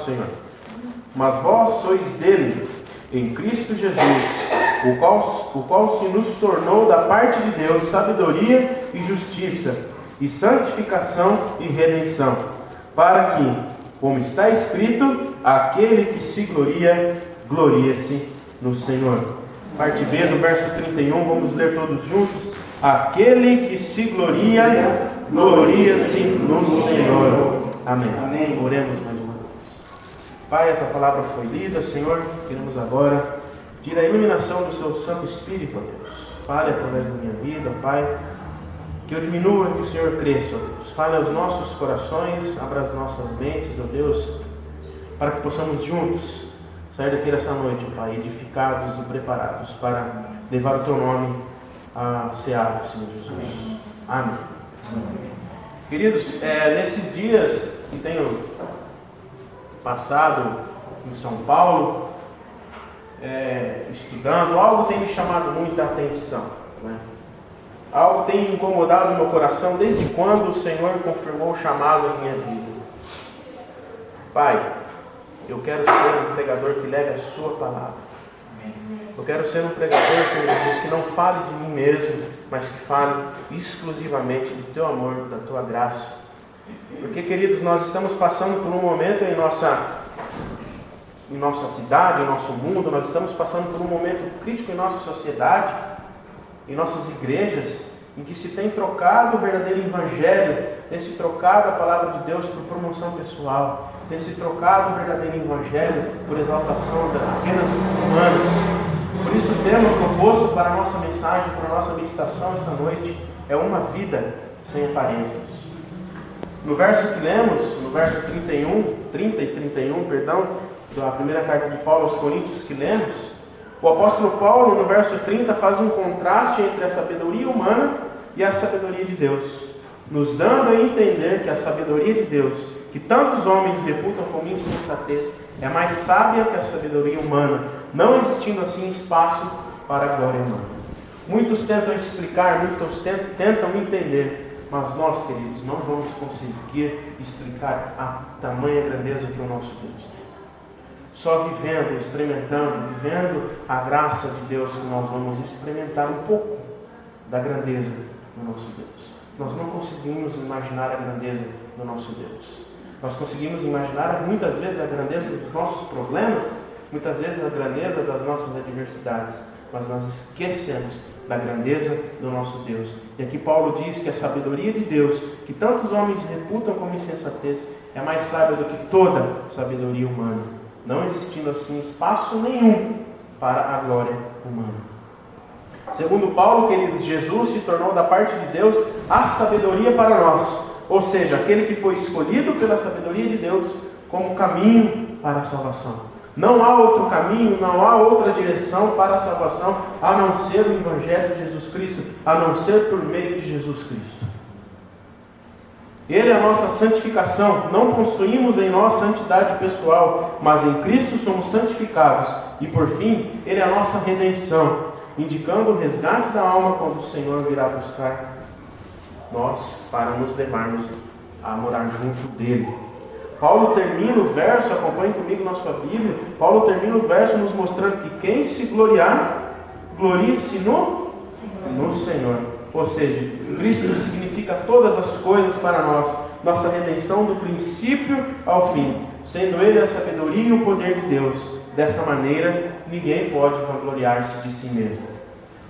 Senhor. Mas vós sois dele, em Cristo Jesus, o qual se nos tornou da parte de Deus sabedoria e justiça, e santificação e redenção, para que, como está escrito, aquele que se gloria, glorie-se no Senhor. Parte B do verso 31, vamos ler todos juntos. Aquele que se gloria, gloria-se no Senhor. Amém. Amém. Oremos mais uma vez. Pai, a tua palavra foi lida, Senhor. Queremos agora pedir a iluminação do seu Santo Espírito, ó Deus. Fale através da minha vida, Pai. Que eu diminua e que o Senhor cresça, ó Deus. Fale aos nossos corações, abra as nossas mentes, ó Deus, para que possamos juntos sair daqui dessa noite, ó Pai, edificados e preparados para levar o teu nome a seara, Senhor Jesus. Amém. Queridos, nesses dias que tenho passado em São Paulo, estudando, algo tem me chamado muita atenção, né? Algo tem incomodado o meu coração desde quando o Senhor confirmou o chamado em minha vida. Pai, eu quero ser um pregador que leve a sua palavra. Eu quero ser um pregador, Senhor Jesus, que não fale de mim mesmo, mas que fale exclusivamente do teu amor, da tua graça. Porque, queridos, nós estamos passando por um momento em nossa cidade, em nosso mundo, nós estamos passando por um momento crítico em nossa sociedade, em nossas igrejas, em que se tem trocado o verdadeiro evangelho, tem se trocado a palavra de Deus por promoção pessoal, tem se trocado o verdadeiro evangelho por exaltação apenas humanas. Por isso o tema proposto para a nossa mensagem, para a nossa meditação esta noite, é uma vida sem aparências. No verso que lemos, no verso 30 e 31, da primeira carta de Paulo aos Coríntios que lemos, o apóstolo Paulo, no verso 30, faz um contraste entre a sabedoria humana e a sabedoria de Deus, nos dando a entender que a sabedoria de Deus, que tantos homens reputam como insensatez, é mais sábia que a sabedoria humana, não existindo assim espaço para a glória humana. Muitos tentam explicar, muitos tentam entender, mas nós, queridos, não vamos conseguir explicar a tamanha grandeza que o nosso Deus tem. Só vivendo, experimentando, vivendo a graça de Deus que nós vamos experimentar um pouco da grandeza do nosso Deus. Nós não conseguimos imaginar a grandeza do nosso Deus. Nós conseguimos imaginar muitas vezes a grandeza dos nossos problemas, muitas vezes a grandeza das nossas adversidades, mas nós esquecemos da grandeza do nosso Deus. E aqui Paulo diz que a sabedoria de Deus, que tantos homens reputam como insensatez, é mais sábia do que toda sabedoria humana, não existindo assim espaço nenhum para a glória humana. Segundo Paulo, queridos, Jesus se tornou da parte de Deus a sabedoria para nós, ou seja, aquele que foi escolhido pela sabedoria de Deus como caminho para a salvação. Não há outro caminho, não há outra direção para a salvação, a não ser o Evangelho de Jesus Cristo, a não ser por meio de Jesus Cristo. Ele é a nossa santificação. Não construímos em nós santidade pessoal, mas em Cristo somos santificados. E por fim, Ele é a nossa redenção, indicando o resgate da alma quando o Senhor virá buscar nós para nos levarmos a morar junto dEle. Paulo termina o verso, acompanhe comigo na sua Bíblia, Paulo termina o verso nos mostrando que quem se gloriar, glorie-se no Senhor. Ou seja, Cristo significa todas as coisas para nós, nossa redenção do princípio ao fim, sendo Ele a sabedoria e o poder de Deus. Dessa maneira, ninguém pode vangloriar-se de si mesmo.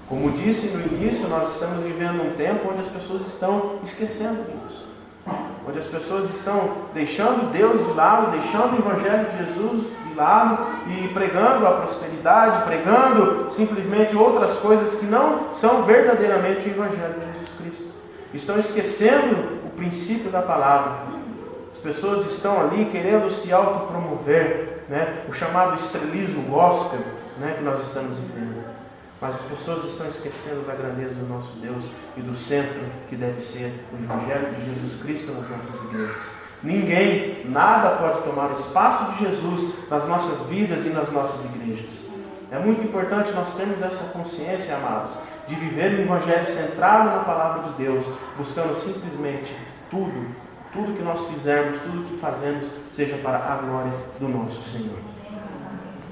Como disse no início, nós estamos vivendo um tempo onde as pessoas estão esquecendo disso. Onde as pessoas estão deixando Deus de lado, deixando o Evangelho de Jesus de lado e pregando a prosperidade, pregando simplesmente outras coisas que não são verdadeiramente o Evangelho de Jesus Cristo. Estão esquecendo o princípio da palavra. As pessoas estão ali querendo se autopromover, né? O chamado estrelismo gospel, né? Que nós estamos vivendo. Mas as pessoas estão esquecendo da grandeza do nosso Deus e do centro que deve ser o Evangelho de Jesus Cristo nas nossas igrejas. Ninguém, nada pode tomar o espaço de Jesus nas nossas vidas e nas nossas igrejas. É muito importante nós termos essa consciência, amados, de viver o Evangelho centrado na palavra de Deus, buscando simplesmente tudo que nós fizermos, tudo que fazemos, seja para a glória do nosso Senhor.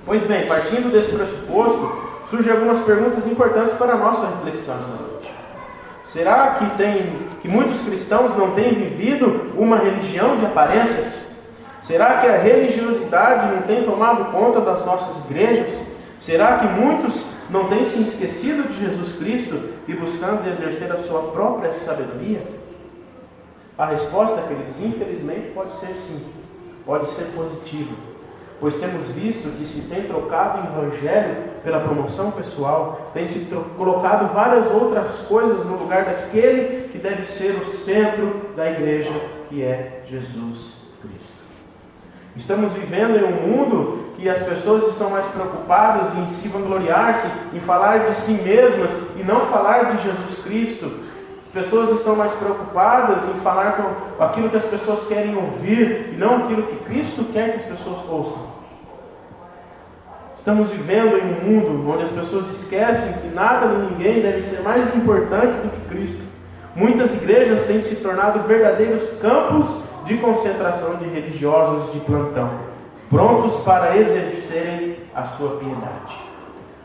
Pois bem, partindo desse pressuposto, surgem algumas perguntas importantes para a nossa reflexão esta noite. Será que muitos cristãos não têm vivido uma religião de aparências? Será que a religiosidade não tem tomado conta das nossas igrejas? Será que muitos não têm se esquecido de Jesus Cristo e buscando exercer a sua própria sabedoria? A resposta, queridos, infelizmente pode ser sim, pode ser positiva, pois temos visto que se tem trocado o Evangelho pela promoção pessoal, tem se colocado várias outras coisas no lugar daquele que deve ser o centro da igreja, que é Jesus Cristo. Estamos vivendo em um mundo que as pessoas estão mais preocupadas em se vangloriar-se, em falar de si mesmas e não falar de Jesus Cristo. As pessoas estão mais preocupadas em falar com aquilo que as pessoas querem ouvir e não aquilo que Cristo quer que as pessoas ouçam. Estamos vivendo em um mundo onde as pessoas esquecem que nada nem ninguém deve ser mais importante do que Cristo. Muitas igrejas têm se tornado verdadeiros campos de concentração de religiosos de plantão, prontos para exercerem a sua piedade.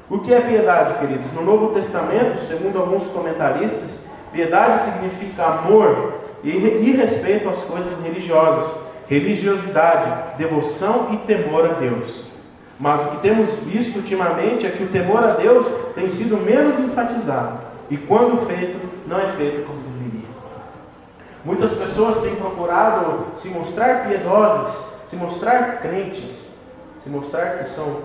O que é piedade, queridos? No Novo Testamento, segundo alguns comentaristas, piedade significa amor e respeito às coisas religiosas, religiosidade, devoção e temor a Deus. Mas o que temos visto ultimamente é que o temor a Deus tem sido menos enfatizado, e quando feito, não é feito como deveria. Muitas pessoas têm procurado se mostrar piedosas, se mostrar crentes, se mostrar que são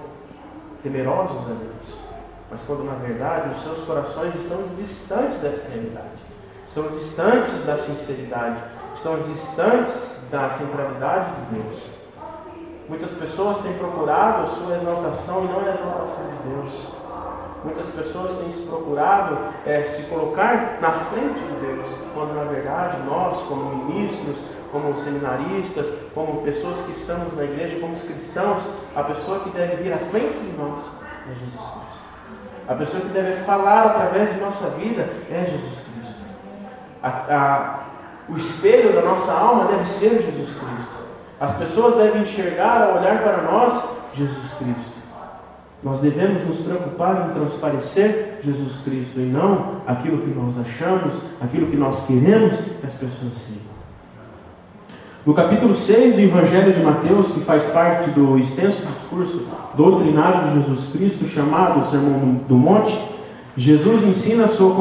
temerosos a Deus. Mas quando na verdade os seus corações estão distantes dessa realidade, estão distantes da sinceridade, estão distantes da centralidade de Deus. Muitas pessoas têm procurado a sua exaltação e não a exaltação de Deus. Muitas pessoas têm se procurado se colocar na frente de Deus, quando na verdade nós, como ministros, como seminaristas, como pessoas que estamos na igreja, como cristãos, a pessoa que deve vir à frente de nós é Jesus Cristo. A pessoa que deve falar através de nossa vida é Jesus Cristo. O espelho da nossa alma deve ser Jesus Cristo. As pessoas devem enxergar ao olhar para nós Jesus Cristo. Nós devemos nos preocupar em transparecer Jesus Cristo e não aquilo que nós achamos, aquilo que nós queremos que as pessoas sigam. No capítulo 6 do Evangelho de Mateus, que faz parte do extenso discurso doutrinário de Jesus Cristo, chamado Sermão do Monte, Jesus ensina a sua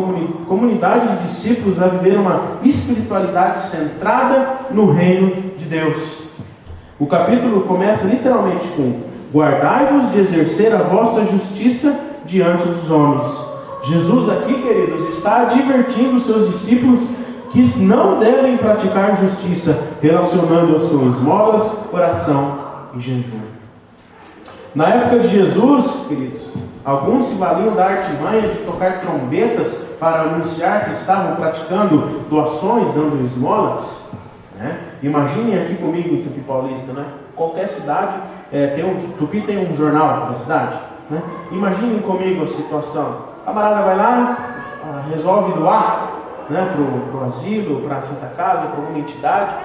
comunidade de discípulos a viver uma espiritualidade centrada no reino de Deus. O capítulo começa literalmente com: guardai-vos de exercer a vossa justiça diante dos homens. Jesus aqui, queridos, está advertindo os seus discípulos que não devem praticar justiça, relacionando-as com esmolas, oração e jejum. Na época de Jesus, queridos, alguns se valiam da artimanha de tocar trombetas para anunciar que estavam praticando doações, dando esmolas. Imaginem aqui comigo em Tupi Paulista, qualquer cidade, Tupi tem um jornal da cidade. Imaginem comigo a situação: a camarada vai lá, resolve doar para o asilo, para a Santa Casa, para alguma entidade,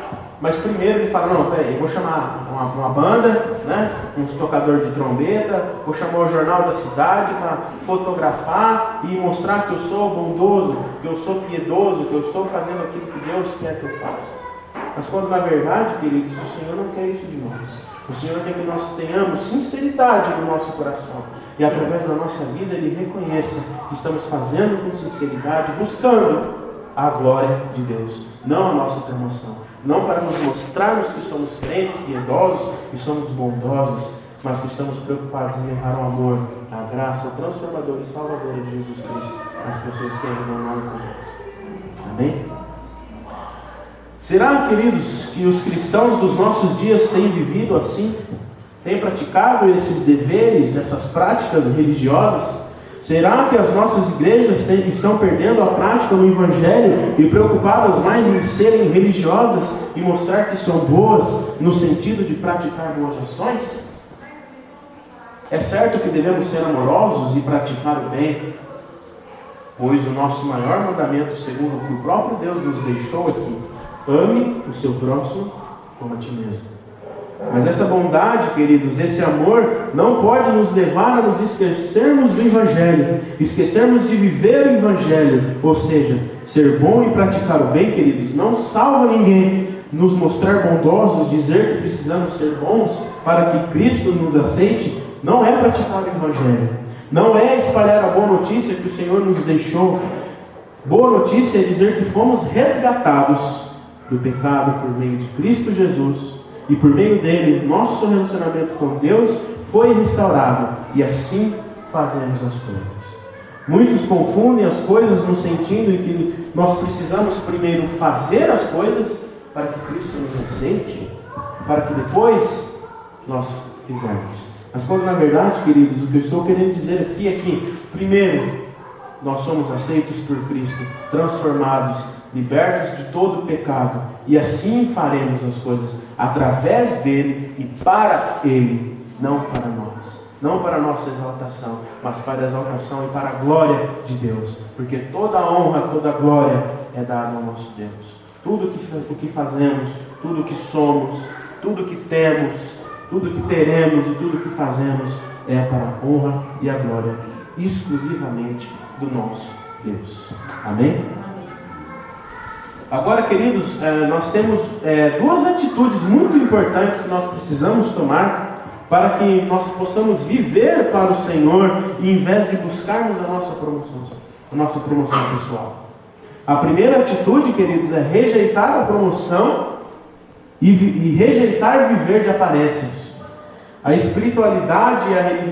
mas primeiro ele fala: não, peraí, eu vou chamar uma banda, uns tocadores de trombeta, vou chamar o jornal da cidade para fotografar e mostrar que eu sou bondoso, que eu sou piedoso, que eu estou fazendo aquilo que Deus quer que eu faça. Mas quando na verdade, queridos, o Senhor não quer isso de nós. O Senhor quer que nós tenhamos sinceridade no nosso coração e através da nossa vida Ele reconheça que estamos fazendo com sinceridade, buscando a glória de Deus, não a nossa promoção, não para nos mostrarmos que somos crentes, piedosos e somos bondosos, mas que estamos preocupados em levar o amor, a graça transformadora e salvadora de Jesus Cristo às pessoas que ainda não o conhecem. Amém? Será, queridos, que os cristãos dos nossos dias têm vivido assim? Têm praticado esses deveres, essas práticas religiosas? Será que as nossas igrejas estão perdendo a prática do Evangelho e preocupadas mais em serem religiosas e mostrar que são boas no sentido de praticar boas ações? É certo que devemos ser amorosos e praticar o bem, pois o nosso maior mandamento, segundo o que o próprio Deus nos deixou aqui: ame o seu próximo como a ti mesmo. Mas essa bondade, queridos, esse amor, não pode nos levar a nos esquecermos do Evangelho, esquecermos de viver o Evangelho, ou seja, ser bom e praticar o bem, queridos, não salva ninguém. Nos mostrar bondosos, dizer que precisamos ser bons para que Cristo nos aceite, não é praticar o Evangelho, não é espalhar a boa notícia que o Senhor nos deixou. Boa notícia é dizer que fomos resgatados do pecado por meio de Cristo Jesus, e por meio dele, nosso relacionamento com Deus foi restaurado, e assim fazemos as coisas. Muitos confundem as coisas no sentido em que nós precisamos primeiro fazer as coisas para que Cristo nos aceite, para que depois nós fizermos. Mas quando na verdade, queridos, o que eu estou querendo dizer aqui é que, primeiro, nós somos aceitos por Cristo, transformados, libertos de todo o pecado, e assim faremos as coisas através dele e para ele, não para nós, não para a nossa exaltação, mas para a exaltação e para a glória de Deus, porque toda a honra, toda a glória é dada ao nosso Deus. Tudo o que fazemos, tudo o que somos, tudo o que temos, tudo o que teremos e tudo o que fazemos é para a honra e a glória exclusivamente do nosso Deus. Amém? Agora, queridos, nós temos duas atitudes muito importantes que nós precisamos tomar para que nós possamos viver para o Senhor, em vez de buscarmos a nossa promoção pessoal. A primeira atitude, queridos, é rejeitar a promoção e rejeitar viver de aparências. A espiritualidade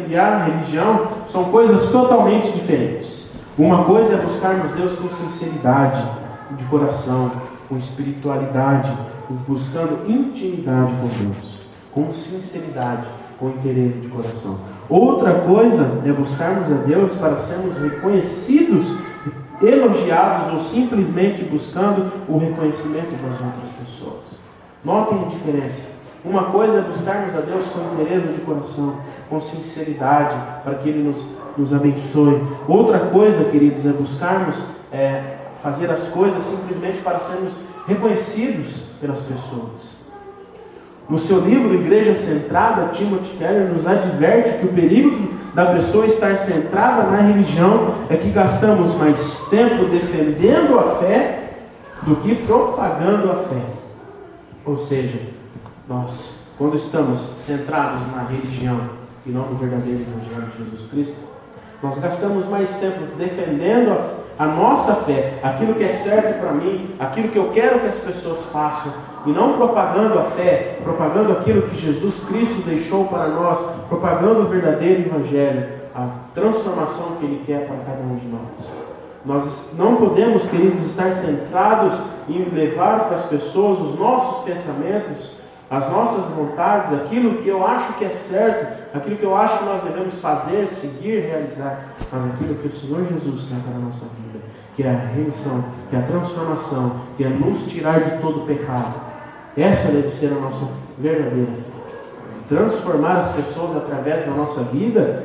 e a religião são coisas totalmente diferentes. Uma coisa é buscarmos Deus com sinceridade de coração, com espiritualidade, buscando intimidade com Deus, com sinceridade, com interesse de coração. Outra coisa é buscarmos a Deus para sermos reconhecidos, elogiados ou simplesmente buscando o reconhecimento das outras pessoas. Notem a diferença. Uma coisa é buscarmos a Deus com interesse de coração, com sinceridade, para que Ele nos abençoe. Outra coisa, queridos, é buscarmos fazer as coisas simplesmente para sermos reconhecidos pelas pessoas. No seu livro Igreja Centrada, Timothy Keller nos adverte que o perigo da pessoa estar centrada na religião é que gastamos mais tempo defendendo a fé do que propagando a fé. Ou seja, nós, quando estamos centrados na religião e não no verdadeiro Evangelho de Jesus Cristo, nós gastamos mais tempo defendendo a nossa fé, aquilo que é certo para mim, aquilo que eu quero que as pessoas façam, e não propagando a fé, propagando aquilo que Jesus Cristo deixou para nós, propagando o verdadeiro Evangelho, a transformação que Ele quer para cada um de nós. Nós não podemos, queridos, estar centrados em levar para as pessoas os nossos pensamentos, as nossas vontades, aquilo que eu acho que é certo, aquilo que eu acho que nós devemos fazer, seguir, realizar, mas aquilo que o Senhor Jesus quer para a nossa vida, que é a remissão, que é a transformação, que é nos tirar de todo o pecado. Essa deve ser a nossa verdadeira fé. Transformar as pessoas através da nossa vida,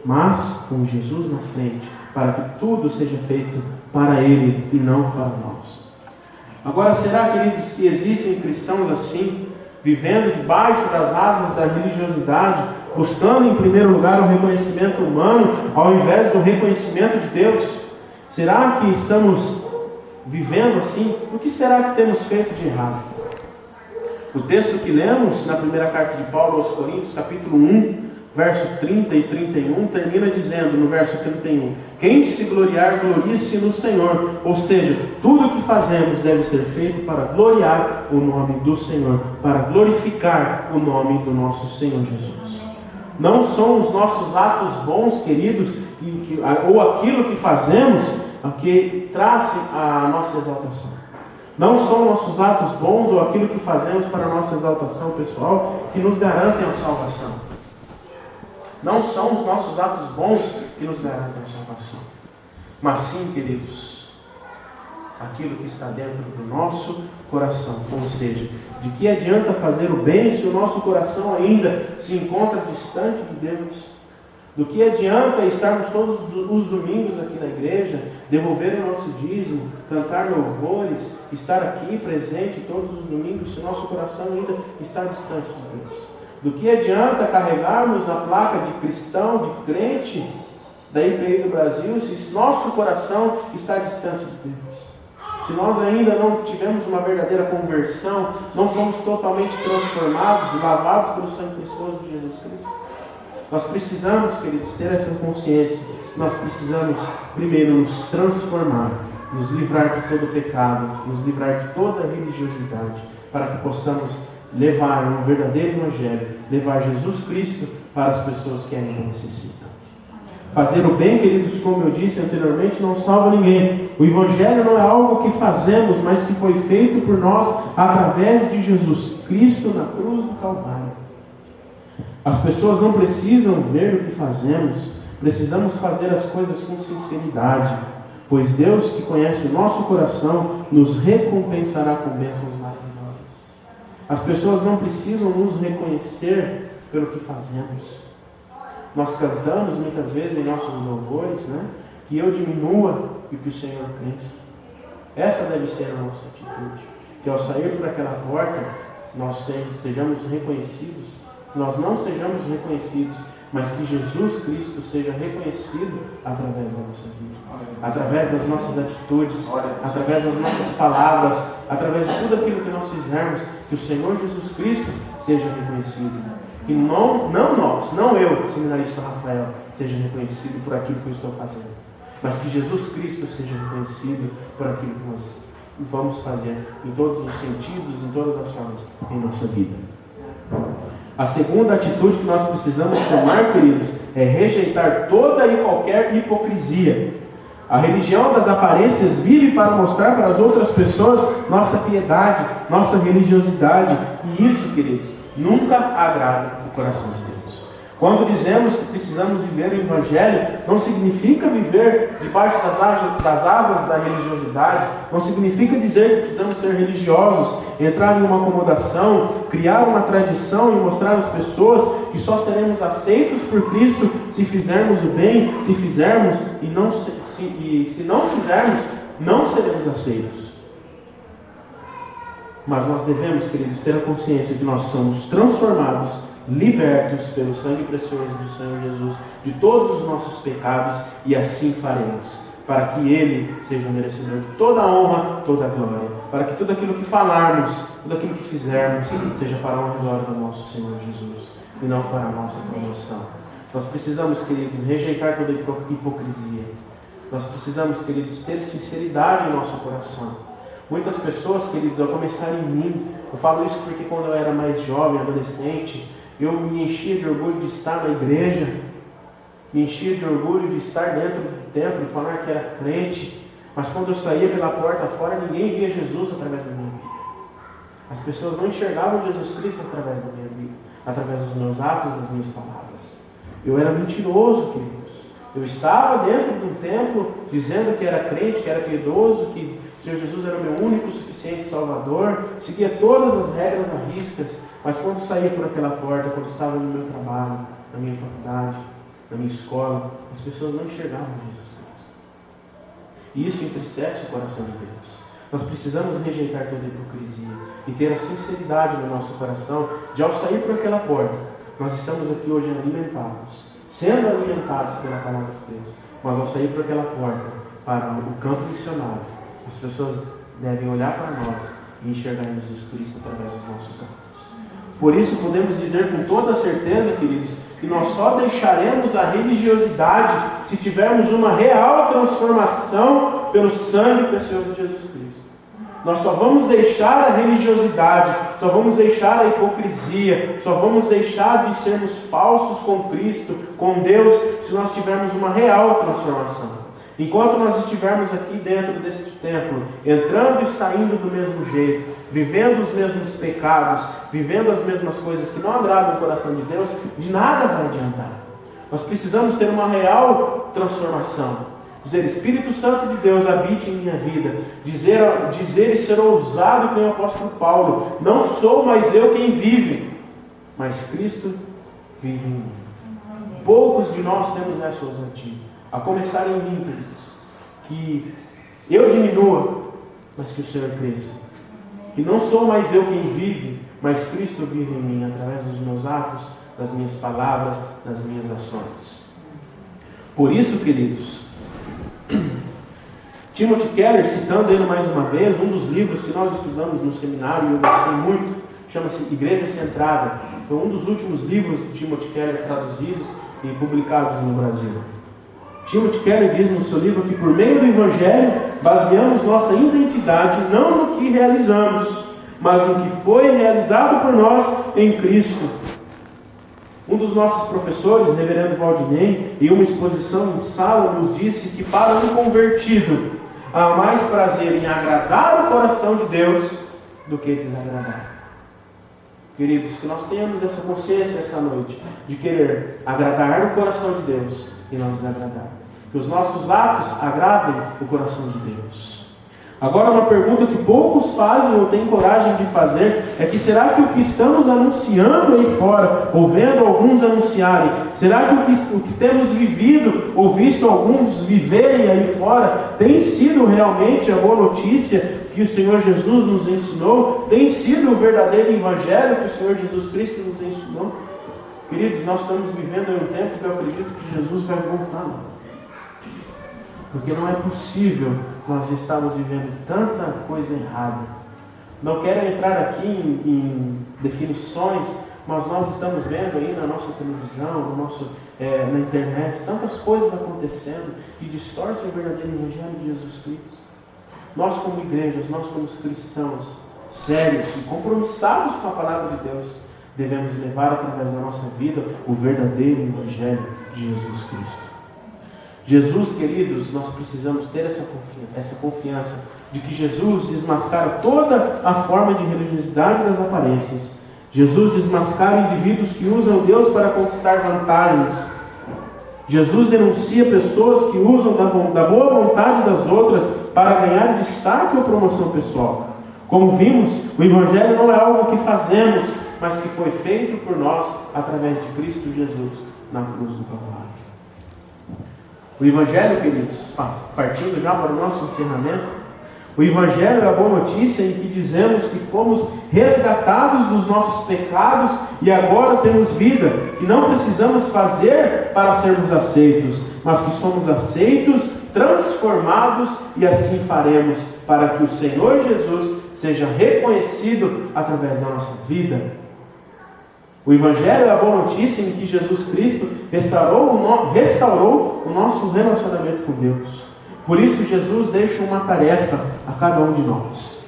mas com Jesus na frente, para que tudo seja feito para Ele e não para nós. Agora, será, queridos, que existem cristãos assim, vivendo debaixo das asas da religiosidade, buscando em primeiro lugar o reconhecimento humano, ao invés do reconhecimento de Deus? Será que estamos vivendo assim? O que será que temos feito de errado? O texto que lemos na primeira carta de Paulo aos Coríntios, capítulo 1, verso 30 e 31, termina dizendo, no verso 31, quem se gloriar, glorie-se no Senhor. Ou seja, tudo o que fazemos deve ser feito para gloriar o nome do Senhor, para glorificar o nome do nosso Senhor Jesus. Não são os nossos atos bons, queridos, ou aquilo que fazemos, que traz a nossa exaltação. Não são nossos atos bons ou aquilo que fazemos para a nossa exaltação pessoal que nos garantem a salvação. Não são os nossos atos bons que nos garantem a salvação. Mas sim, queridos, aquilo que está dentro do nosso coração. Ou seja, de que adianta fazer o bem se o nosso coração ainda se encontra distante de Deus? Do que adianta estarmos todos os domingos aqui na igreja, devolver o nosso dízimo, cantar louvores, estar aqui presente todos os domingos, se o nosso coração ainda está distante de Deus? Do que adianta carregarmos a placa de cristão, de crente da IPI do Brasil, se nosso coração está distante de Deus? Se nós ainda não tivemos uma verdadeira conversão, não fomos totalmente transformados, lavados pelo sangue precioso de Jesus Cristo. Nós precisamos, queridos, ter essa consciência. Nós precisamos, primeiro, nos transformar, nos livrar de todo pecado, nos livrar de toda religiosidade, para que possamos levar um verdadeiro evangelho, levar Jesus Cristo para as pessoas que ainda necessitam. Fazer o bem, queridos, como eu disse anteriormente, não salva ninguém. O evangelho não é algo que fazemos, mas que foi feito por nós através de Jesus Cristo na cruz do Calvário. As pessoas não precisam ver o que fazemos, precisamos fazer as coisas com sinceridade, pois Deus, que conhece o nosso coração, nos recompensará com bênçãos maravilhosas. As pessoas não precisam nos reconhecer pelo que fazemos. Nós cantamos muitas vezes em nossos louvores, que eu diminua e que o Senhor cresça. Essa deve ser a nossa atitude, que ao sair por aquela porta, nós sejamos reconhecidos. Nós não sejamos reconhecidos, mas que Jesus Cristo seja reconhecido através da nossa vida, através das nossas atitudes, através das nossas palavras, através de tudo aquilo que nós fizermos, que o Senhor Jesus Cristo seja reconhecido. E não eu, seminarista Rafael, seja reconhecido por aquilo que eu estou fazendo, mas que Jesus Cristo seja reconhecido por aquilo que nós vamos fazer em todos os sentidos, em todas as formas, em nossa vida. A segunda atitude que nós precisamos tomar, queridos, é rejeitar toda e qualquer hipocrisia. A religião das aparências vive para mostrar para as outras pessoas nossa piedade, nossa religiosidade. E isso, queridos, nunca agrada o coração de Deus. Quando dizemos que precisamos viver o Evangelho, não significa viver debaixo das asas da religiosidade, não significa dizer que precisamos ser religiosos, entrar em uma acomodação, criar uma tradição e mostrar às pessoas que só seremos aceitos por Cristo se fizermos o bem, se fizermos e se não fizermos, não seremos aceitos. Mas nós devemos, queridos, ter a consciência que nós somos transformados, libertos pelo sangue precioso do Senhor Jesus de todos os nossos pecados, e assim faremos, para que Ele seja o merecedor de toda a honra, toda a glória, para que tudo aquilo que falarmos, tudo aquilo que fizermos, seja para a honra e glória do nosso Senhor Jesus, e não para a nossa promoção. Nós precisamos, queridos, rejeitar toda hipocrisia. Nós precisamos, queridos, ter sinceridade em nosso coração. Muitas pessoas, queridos, ao começar em mim, eu falo isso porque quando eu era mais jovem, adolescente, eu me enchia de orgulho de estar na igreja, me enchia de orgulho de estar dentro do templo e falar que era crente, mas quando eu saía pela porta fora, ninguém via Jesus através da minha vida. As pessoas não enxergavam Jesus Cristo através da minha vida, através dos meus atos, das minhas palavras. Eu era mentiroso, queridos. Eu estava dentro do templo dizendo que era crente, que era piedoso, que o Senhor Jesus era o meu único, suficiente Salvador, seguia todas as regras à risca. Mas quando saía por aquela porta, quando estava no meu trabalho, na minha faculdade, na minha escola, as pessoas não enxergavam Jesus Cristo. E isso entristece o coração de Deus. Nós precisamos rejeitar toda a hipocrisia e ter a sinceridade no nosso coração de, ao sair por aquela porta, nós estamos aqui hoje alimentados, sendo alimentados pela palavra de Deus, mas ao sair por aquela porta para o campo missionário, as pessoas devem olhar para nós e enxergar Jesus Cristo através dos nossos atos. Por isso podemos dizer com toda certeza, queridos, que nós só deixaremos a religiosidade se tivermos uma real transformação pelo sangue precioso de Jesus Cristo. Nós só vamos deixar a religiosidade, só vamos deixar a hipocrisia, só vamos deixar de sermos falsos com Cristo, com Deus, se nós tivermos uma real transformação. Enquanto nós estivermos aqui dentro deste templo, entrando e saindo do mesmo jeito, vivendo os mesmos pecados, vivendo as mesmas coisas que não agradam o coração de Deus, de nada vai adiantar. Nós precisamos ter uma real transformação. Dizer, Espírito Santo de Deus habite em minha vida. Dizer e ser ousado com o apóstolo Paulo. Não sou mais eu quem vive, mas Cristo vive em mim. poucos de nós temos essa ousadia. A começar em mim, queridos, que eu diminua, mas que o Senhor cresça. Que não sou mais eu quem vive, mas Cristo vive em mim, através dos meus atos, das minhas palavras, das minhas ações. Por isso, queridos, Timothy Keller, citando ele mais uma vez, um dos livros que nós estudamos no seminário, e eu gostei muito, chama-se Igreja Centrada. Foi um dos últimos livros de Timothy Keller traduzidos e publicados no Brasil. Timothy Keller diz no seu livro que por meio do Evangelho baseamos nossa identidade não no que realizamos, mas no que foi realizado por nós em Cristo. Um dos nossos professores, reverendo Valdinei, em uma exposição em sala, nos disse que para um convertido há mais prazer em agradar o coração de Deus do que desagradar. Queridos, que nós tenhamos essa consciência essa noite de querer agradar o coração de Deus e não desagradar. Que os nossos atos agradem o coração de Deus. Agora, uma pergunta que poucos fazem ou têm coragem de fazer é que será que o que estamos anunciando aí fora, ou vendo alguns anunciarem, será que o que temos vivido ou visto alguns viverem aí fora tem sido realmente a boa notícia que o Senhor Jesus nos ensinou? Tem sido o verdadeiro Evangelho que o Senhor Jesus Cristo nos ensinou? Queridos, nós estamos vivendo em um tempo que eu acredito que Jesus vai voltar. Porque não é possível nós estarmos vivendo tanta coisa errada. Não quero entrar aqui em definições, mas nós estamos vendo aí na nossa televisão, na internet, tantas coisas acontecendo que distorcem o verdadeiro Evangelho de Jesus Cristo. Nós como igrejas, nós como cristãos sérios e compromissados com a palavra de Deus, devemos levar através da nossa vida o verdadeiro Evangelho de Jesus Cristo. Jesus, queridos, nós precisamos ter essa confiança de que Jesus desmascara toda a forma de religiosidade das aparências. Jesus desmascara indivíduos que usam Deus para conquistar vantagens. Jesus denuncia pessoas que usam da boa vontade das outras para ganhar destaque ou promoção pessoal. Como vimos, o Evangelho não é algo que fazemos, mas que foi feito por nós através de Cristo Jesus na cruz do Calvário. O Evangelho, queridos, partindo já para o nosso encerramento, o Evangelho é a boa notícia em que dizemos que fomos resgatados dos nossos pecados e agora temos vida, que não precisamos fazer para sermos aceitos, mas que somos aceitos, transformados e assim faremos para que o Senhor Jesus seja reconhecido através da nossa vida. O Evangelho é a boa notícia em que Jesus Cristo restaurou o nosso relacionamento com Deus. Por isso Jesus deixa uma tarefa a cada um de nós.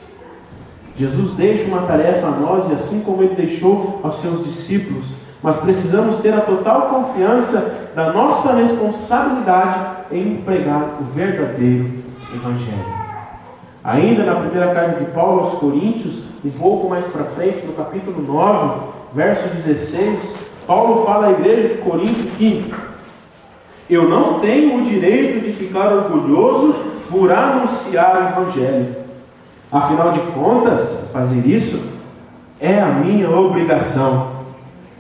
Jesus deixa uma tarefa a nós, e assim como Ele deixou aos seus discípulos, mas precisamos ter a total confiança da nossa responsabilidade em pregar o verdadeiro Evangelho. Ainda na primeira carta de Paulo aos Coríntios, um pouco mais para frente, no capítulo 9, verso 16, Paulo fala à igreja de Corinto que eu não tenho o direito de ficar orgulhoso por anunciar o Evangelho. Afinal de contas, fazer isso é a minha obrigação.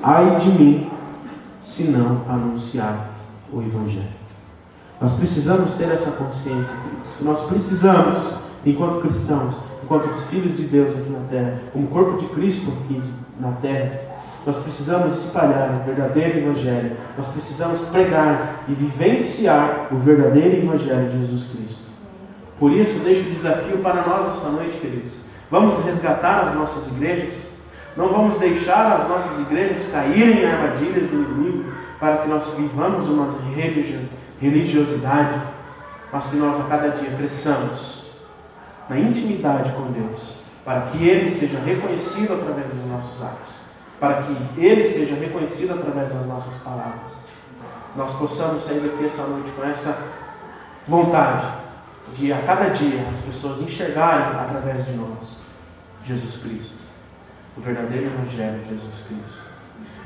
Ai de mim, se não anunciar o Evangelho. Nós precisamos ter essa consciência, queridos. Nós precisamos, enquanto cristãos, enquanto os filhos de Deus aqui na terra, como corpo de Cristo aqui na terra, nós precisamos espalhar o verdadeiro Evangelho. Nós precisamos pregar e vivenciar o verdadeiro Evangelho de Jesus Cristo. Por isso, deixo o desafio para nós essa noite, queridos. Vamos resgatar as nossas igrejas. Não vamos deixar as nossas igrejas caírem em armadilhas do inimigo para que nós vivamos uma religiosidade, mas que nós a cada dia cresçamos na intimidade com Deus, para que Ele seja reconhecido através dos nossos atos, para que Ele seja reconhecido através das nossas palavras. Nós possamos sair daqui essa noite com essa vontade de a cada dia as pessoas enxergarem através de nós Jesus Cristo, o verdadeiro Evangelho de Jesus Cristo.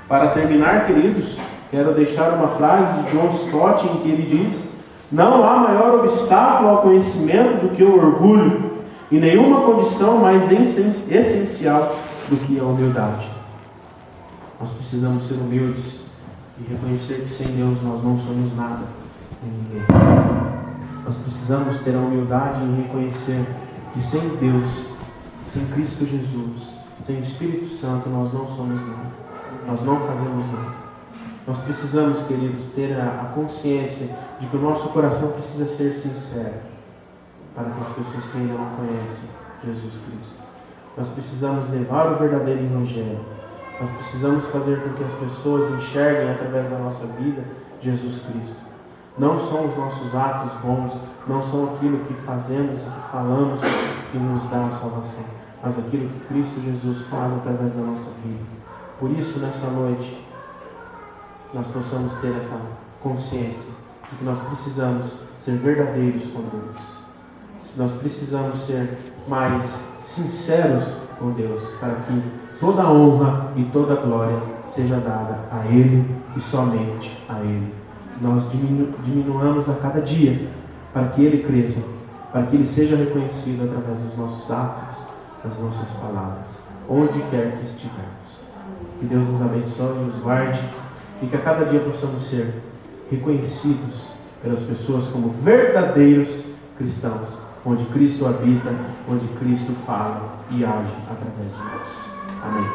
Para terminar, queridos, quero deixar uma frase de John Stott em que ele diz: não há maior obstáculo ao conhecimento do que o orgulho, e nenhuma condição mais essencial do que a humildade. Nós precisamos ser humildes, e reconhecer que sem Deus nós não somos nada nem ninguém. Nós precisamos ter a humildade em reconhecer que sem Deus, sem Cristo Jesus, sem o Espírito Santo, nós não somos nada. Nós não fazemos nada. Nós precisamos, queridos, ter a consciência de que o nosso coração precisa ser sincero para que as pessoas que ainda não conhecem Jesus Cristo. Nós precisamos levar o verdadeiro Evangelho. Nós precisamos fazer com que as pessoas enxerguem através da nossa vida Jesus Cristo. Não são os nossos atos bons, não são aquilo que fazemos e que falamos que nos dá a salvação, mas aquilo que Cristo Jesus faz através da nossa vida. Por isso, nessa noite, nós possamos ter essa consciência de que nós precisamos ser verdadeiros com Deus. Nós precisamos ser mais sinceros com Deus, para que toda a honra e toda a glória seja dada a Ele e somente a Ele. Nós diminuamos a cada dia para que Ele cresça, para que Ele seja reconhecido através dos nossos atos, das nossas palavras, onde quer que estivermos. Que Deus nos abençoe e nos guarde, e que a cada dia possamos ser reconhecidos pelas pessoas como verdadeiros cristãos, onde Cristo habita, onde Cristo fala e age através de nós. Amém.